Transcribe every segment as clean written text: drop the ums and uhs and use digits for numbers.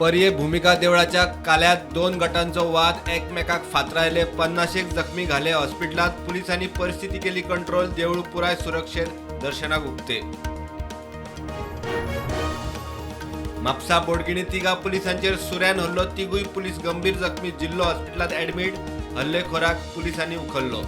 पर्ये भूमिका देवळाच्या काल्यात दोन गटांचो वाद एकमेकाक फातरायले 50 जखमी झाले हॉस्पिटलात पोलिसांनी परिस्थिती केली कंट्रोल देऊळ पुराय सुरक्षेत दर्शनाक उक्ते म्हापसा बोडगिणी तिगा पोलिसांचेर सुऱ्यान हल्लो तिगूय पोलीस गंभीर जखमी जिल्लो हॉस्पिटलात ऍडमिट हल्लेखोराक पोलिसांनी उखल्लो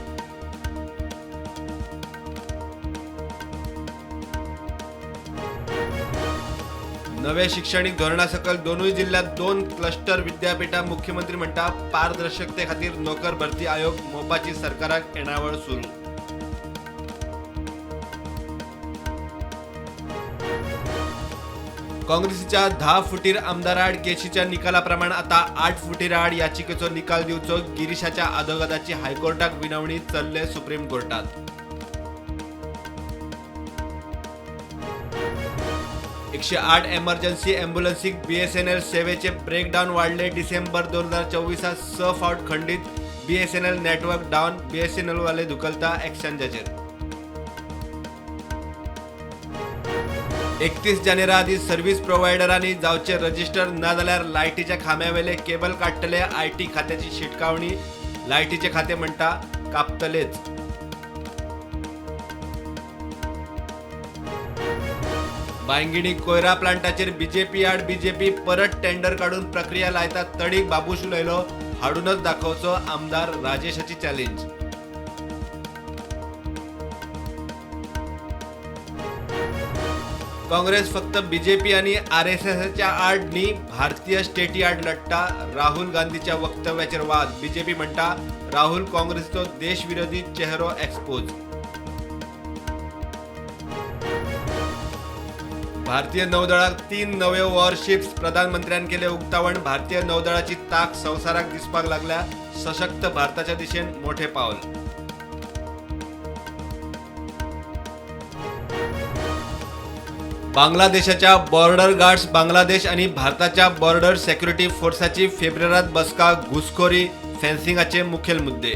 नवे शैक्षणिक धोरणासकल दोनूय जिल्ह्यात 2 क्लस्टर विद्यापीठा मुख्यमंत्री म्हणटा पारदर्शकते खातीर नोकर भरती आयोग मोपाची सरकाराक येणावळ सुरू काँग्रेसीच्या 10 फुटीर आमदार आड केशीच्या निकालाप्रमाण आता 8 फुटीर आड याचिकेचो निकाल दिवचो गिरीशाच्या आदोगादाची हायकोर्टाक विनवणी चल्ले सुप्रीम कोर्टात 108 एमर्जन्सी एम्ब्युलन्सीक बीएसएनएल सेवेचे ब्रेकडाऊन वाढले डिसेंबर 2024 6 फावट खंडित बीएसएनएल नेटवर्क डाऊन बीएसएनएल वाले धुकलता एक्सचेंजाचेर 31 जानेरा आधी सर्व्हिस प्रोव्हायडरांनी जावचे रजिस्टर न जाल्यार लायटीच्या खांब्यावेले केबल काडटले आयटी खात्याची शिटकावणी लायटीचे खाते म्हणटा कापतलेच बांगिणी कोयरा प्लांटाचेर बीजेपी आड बीजेपी परत टेंडर काढून प्रक्रिया लायता तडीक बाबूश लयलो हाडूनच दाखवचो आमदार राजेशाची चॅलेंज काँग्रेस फक्त बीजेपी आणि आरएसएसच्या आड न्ही भारतीय स्टेटी आड लढटा राहुल गांधीच्या वक्तव्याचेर वाद बीजेपी म्हणटा राहुल काँग्रेसचो देशविरोधी चेहरो एक्सपोज भारतीय नौदळाक 3 नवे वॉरशिप्स प्रधानमंत्र्यान केले उक्तावण भारतीय नौदळाची ताक संवसाराक दिसपाक लागल्या सशक्त भारताच्या दिशेन मोठे पावल बांगलादेशाच्या बॉर्डर गार्ड्स बांगलादेश आणि भारताच्या बॉर्डर सिक्युरिटी फोर्साची फेब्रुवारीत बसका घुसखोरी फेन्सिंगाचे मुखेल मुद्दे